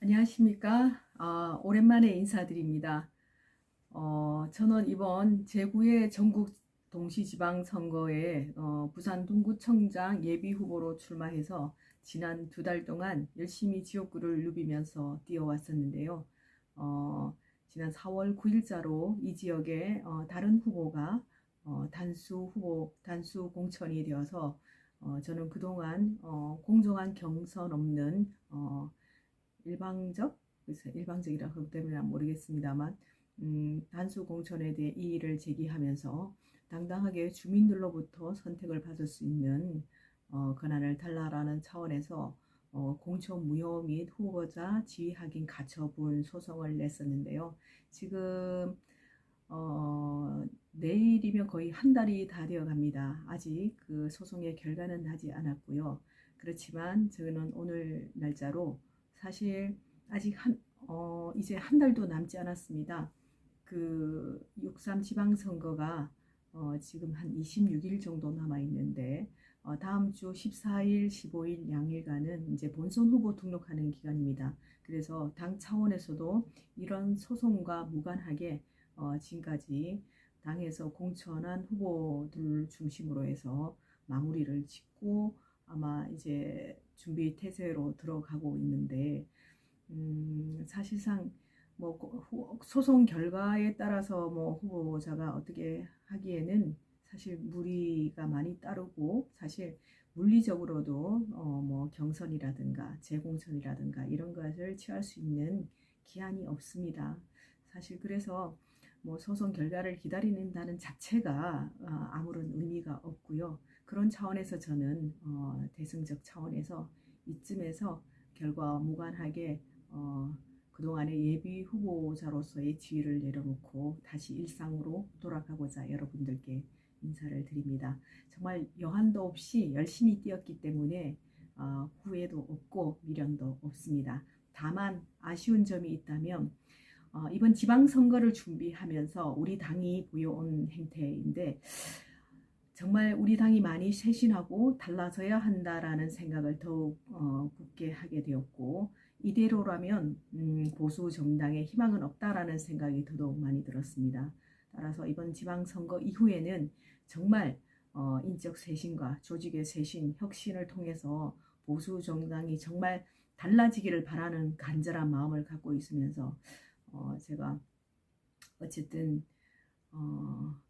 안녕하십니까? 오랜만에 인사드립니다. 저는 이번 제9회 전국 동시지방선거에 부산 동구청장 예비후보로 출마해서 지난 2달 동안 열심히 지역구를 누비면서 뛰어왔었는데요. 지난 4월 9일자로 이 지역에 다른 후보가 단수 공천이 되어서 저는 그동안 공정한 경선 없는 그래서 일방적이라 하기 때문에 모르겠습니다만 단수 공천에 대해 이의를 제기하면서 당당하게 주민들로부터 선택을 받을 수 있는 권한을 달라라는 차원에서 공천 무효 및 후보자 지위 확인 가처분 소송을 냈었는데요. 지금 내일이면 거의 한 달이 다 되어 갑니다. 아직 그 소송의 결과는 나지 않았고요. 그렇지만 저는 오늘 날짜로 사실 아직 이제 한 달도 남지 않았습니다. 그 6.3 지방선거가 지금 한 26일 정도 남아 있는데 다음 주 14일, 15일 양일간은 이제 본선 후보 등록하는 기간입니다. 그래서 당 차원에서도 이런 소송과 무관하게 지금까지 당에서 공천한 후보들 중심으로 해서 마무리를 짓고 아마 이제 준비 태세로 들어가고 있는데 사실상 뭐 소송 결과에 따라서 뭐 후보자가 어떻게 하기에는 사실 무리가 많이 따르고 사실 물리적으로도 뭐 경선이라든가 재공천이라든가 이런 것을 취할 수 있는 기한이 없습니다. 사실 그래서 뭐 소송 결과를 기다리는다는 자체가 아무런 의미가 없고요. 그런 차원에서 저는 대승적 차원에서 이쯤에서 결과와 무관하게 그동안의 예비 후보자로서의 지위를 내려놓고 다시 일상으로 돌아가고자 여러분들께 인사를 드립니다. 정말 여한도 없이 열심히 뛰었기 때문에 후회도 없고 미련도 없습니다. 다만 아쉬운 점이 있다면 이번 지방선거를 준비하면서 우리 당이 보여온 행태인데 정말 우리 당이 많이 쇄신하고 달라져야 한다라는 생각을 더욱 굳게 하게 되었고 이대로라면 보수 정당의 희망은 없다라는 생각이 더더욱 많이 들었습니다. 따라서 이번 지방선거 이후에는 정말 인적 쇄신과 조직의 쇄신, 혁신을 통해서 보수 정당이 정말 달라지기를 바라는 간절한 마음을 갖고 있으면서 제가 어쨌든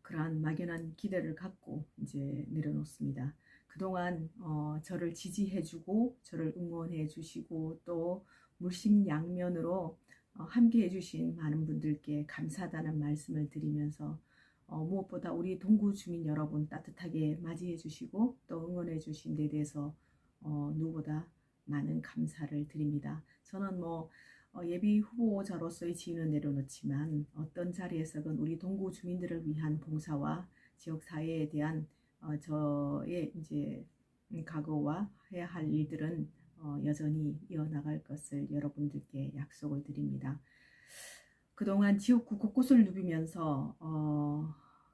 그러한 막연한 기대를 갖고 이제 내려놓습니다. 그동안 저를 지지해주고 저를 응원해주시고 또 물심양면으로 함께해주신 많은 분들께 감사하다는 말씀을 드리면서 무엇보다 우리 동구 주민 여러분 따뜻하게 맞이해주시고 또 응원해주신 데 대해서 누구보다 많은 감사를 드립니다. 저는 뭐 예비 후보자로서의 지위는 내려놓지만 어떤 자리에서건 우리 동구 주민들을 위한 봉사와 지역 사회에 대한 저의 이제 각오와 해야 할 일들은 여전히 이어나갈 것을 여러분들께 약속을 드립니다. 그동안 지역구 곳곳을 누비면서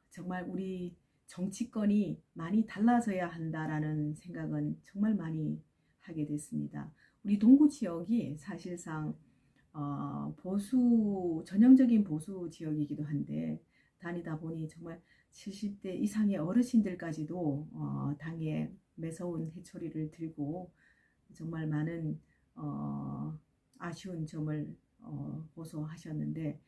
정말 우리 정치권이 많이 달라져야 한다라는 생각은 정말 많이 하게 됐습니다. 우리 동구 지역이 사실상 전형적인 보수 지역이기도 한데 다니다 보니 정말 70대 이상의 어르신들까지도 당에 매서운 회초리를 들고 정말 많은 아쉬운 점을 호소하셨는데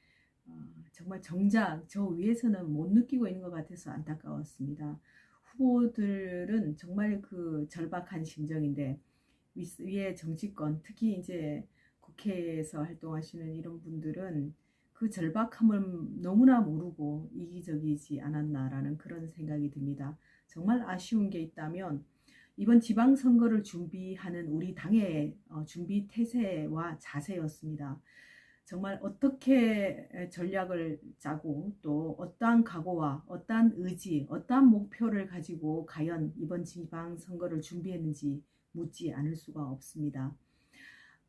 정말 정작 저 위에서는 못 느끼고 있는 것 같아서 안타까웠습니다. 후보들은 정말 그 절박한 심정인데 위에 정치권 특히 이제 국회에서 활동하시는 이런 분들은 그 절박함을 너무나 모르고 이기적이지 않았나라는 그런 생각이 듭니다. 정말 아쉬운 게 있다면 이번 지방선거를 준비하는 우리 당의 준비 태세와 자세였습니다. 정말 어떻게 전략을 짜고 또 어떠한 각오와 어떠한 의지, 어떠한 목표를 가지고 과연 이번 지방선거를 준비했는지 묻지 않을 수가 없습니다.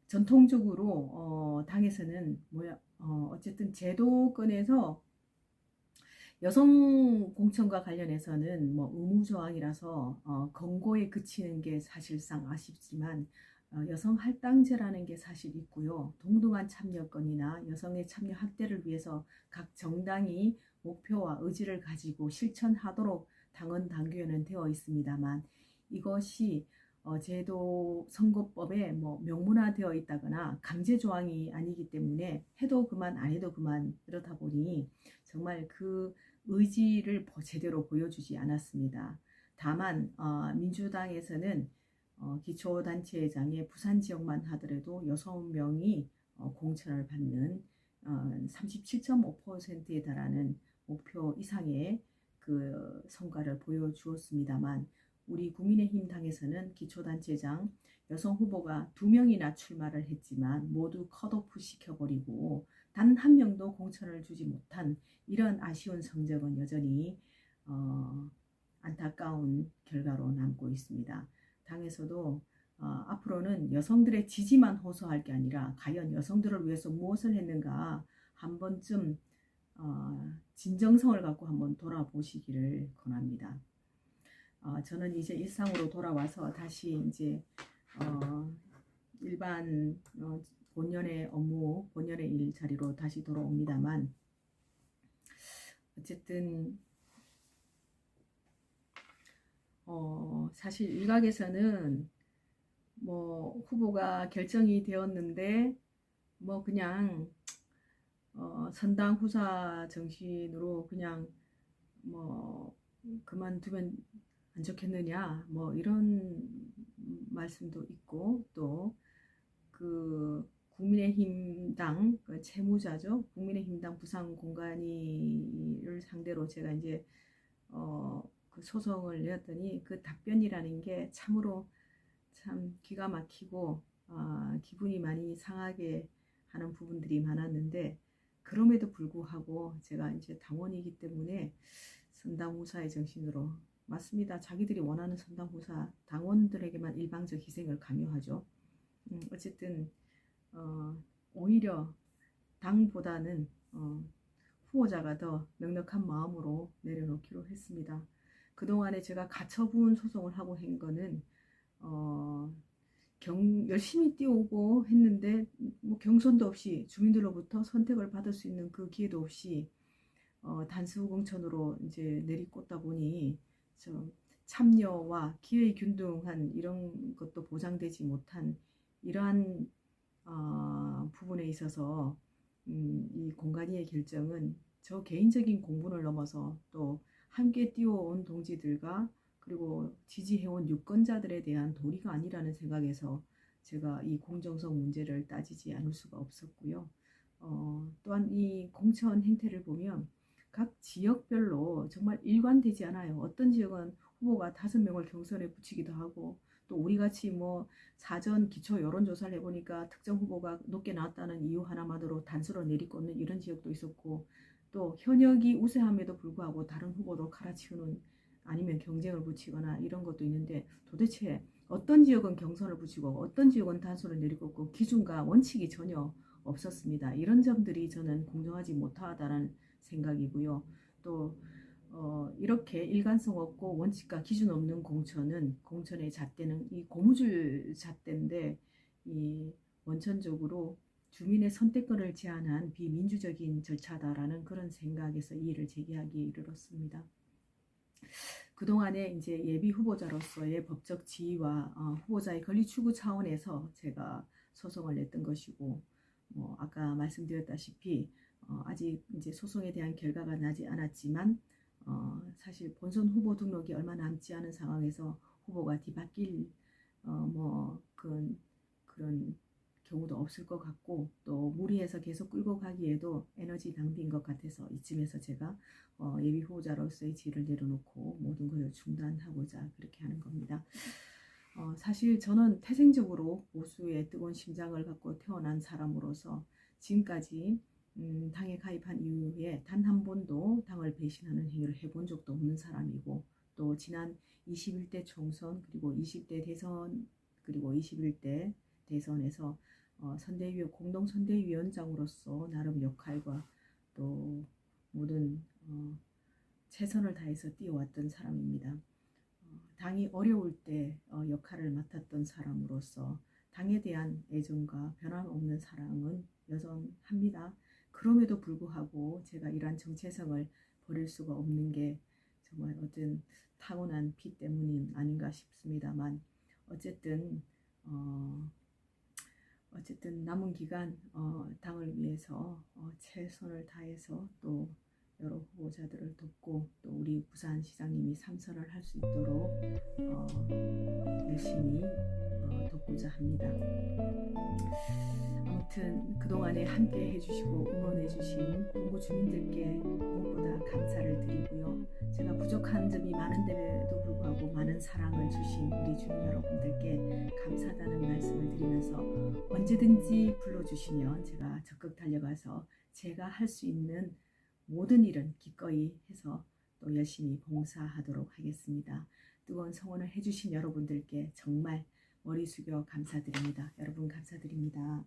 전통적으로 당에서는 어쨌든 제도권에서 여성 공천과 관련해서는 뭐 의무조항이라서 권고에 그치는 게 사실상 아쉽지만 여성 할당제라는 게 사실 있고요. 동등한 참여권이나 여성의 참여 확대를 위해서 각 정당이 목표와 의지를 가지고 실천하도록 당헌 당규에는 되어 있습니다만 이것이 제도 선거법에 뭐 명문화되어 있다거나 강제 조항이 아니기 때문에 해도 그만 안 해도 그만 이렇다 보니 정말 그 의지를 제대로 보여주지 않았습니다. 다만 민주당에서는 기초단체장의 부산 지역만 하더라도 6명이 공천을 받는 37.5%에 달하는 목표 이상의 그 성과를 보여주었습니다만 우리 국민의힘 당에서는 기초단체장 여성 후보가 2명이나 출마를 했지만 모두 컷오프 시켜버리고 단 한 명도 공천을 주지 못한 이런 아쉬운 성적은 여전히 안타까운 결과로 남고 있습니다. 당에서도 앞으로는 여성들의 지지만 호소할 게 아니라 과연 여성들을 위해서 무엇을 했는가 한 번쯤 진정성을 갖고 한번 돌아보시기를 권합니다. 저는 이제 일상으로 돌아와서 다시 이제 일반 본연의 업무, 본연의 일 자리로 다시 돌아옵니다만 어쨌든 사실 일각에서는 뭐 후보가 결정이 되었는데 뭐 그냥 선당 후사 정신으로 그냥 뭐 그만두면 안 좋겠느냐 뭐 이런 말씀도 있고 또 그 국민의힘당 그 채무자죠. 국민의힘당 부산 공간위를 상대로 제가 이제 그 소송을 내었더니 그 답변이라는 게 참으로 참 기가 막히고 기분이 많이 상하게 하는 부분들이 많았는데 그럼에도 불구하고 제가 이제 당원이기 때문에 선당후사의 정신으로 맞습니다. 자기들이 원하는 선당후사 당원들에게만 일방적 희생을 강요하죠. 어쨌든 오히려 당보다는 후보자가 더 넉넉한 마음으로 내려놓기로 했습니다. 그동안에 제가 가처분 소송을 하고 한 거는 열심히 뛰어오고 했는데 뭐 경선도 없이 주민들로부터 선택을 받을 수 있는 그 기회도 없이 단수 공천으로 이제 내리꽂다 보니 좀 참여와 기회 균등한 이런 것도 보장되지 못한 이러한 부분에 있어서 이 공간위의 결정은 저 개인적인 공분을 넘어서 또 함께 뛰어온 동지들과 그리고 지지해온 유권자들에 대한 도리가 아니라는 생각에서 제가 이 공정성 문제를 따지지 않을 수가 없었고요. 또한 이 공천 행태를 보면 각 지역별로 정말 일관되지 않아요. 어떤 지역은 후보가 5명을 경선에 붙이기도 하고 또 우리같이 뭐 사전 기초 여론조사를 해보니까 특정 후보가 높게 나왔다는 이유 하나만으로 단수로 내리꽂는 이런 지역도 있었고 또 현역이 우세함에도 불구하고 다른 후보도 갈아치우는 아니면 경쟁을 붙이거나 이런 것도 있는데 도대체 어떤 지역은 경선을 붙이고 어떤 지역은 단수를 내리꽂고 기준과 원칙이 전혀 없었습니다. 이런 점들이 저는 공정하지 못하다는 생각이고요. 또 이렇게 일관성 없고 원칙과 기준 없는 공천의 잣대는 이 고무줄 잣대인데 이 원천적으로 주민의 선택권을 제한한 비민주적인 절차다라는 그런 생각에서 이의를 제기하기에 이르렀습니다. 그동안에 이제 예비 후보자로서의 법적 지위와 후보자의 권리 추구 차원에서 제가 소송을 냈던 것이고 아까 말씀드렸다시피 아직 이제 소송에 대한 결과가 나지 않았지만 사실 본선 후보 등록이 얼마 남지 않은 상황에서 후보가 뒤바뀔 그런 경우도 없을 것 같고 또 무리해서 계속 끌고 가기에도 에너지 낭비인 것 같아서 이쯤에서 제가 예비 후보자로서의 지위를 내려놓고 모든 것을 중단하고자 그렇게 하는 겁니다. 사실 저는 태생적으로 보수의 뜨거운 심장을 갖고 태어난 사람으로서 지금까지 당에 가입한 이후에 단 한 번도 당을 배신하는 행위를 해본 적도 없는 사람이고 또 지난 21대 총선 그리고 20대 대선 그리고 21대 대선에서 공동선대위원장으로서 나름 역할과 또 모든 최선을 다해서 뛰어왔던 사람입니다. 당이 어려울 때 역할을 맡았던 사람으로서 당에 대한 애정과 변함없는 사랑은 여전합니다. 그럼에도 불구하고 제가 이러한 정체성을 버릴 수가 없는 게 정말 어떤 타고난 피 때문이 아닌가 싶습니다만 어쨌든 남은 기간 당을 위해서 최선을 다해서 또 여러 후보자들을 돕고 또 우리 부산시장님이 삼선을 할 수 있도록 열심히 돕고자 합니다. 아무튼 그동안에 함께 해주시고 응원해주신 동구 주민들께 무엇보다 감사를 드리고요. 제가 부족한 점이 많은데도 불구하고 많은 사랑을 주신 우리 주민 여러분들께 감사하다는 말씀을 드리면서 언제든지 불러주시면 제가 적극 달려가서 제가 할 수 있는 모든 일은 기꺼이 해서 또 열심히 봉사하도록 하겠습니다. 뜨거운 성원을 해주신 여러분들께 정말 머리 숙여 감사드립니다. 여러분 감사드립니다.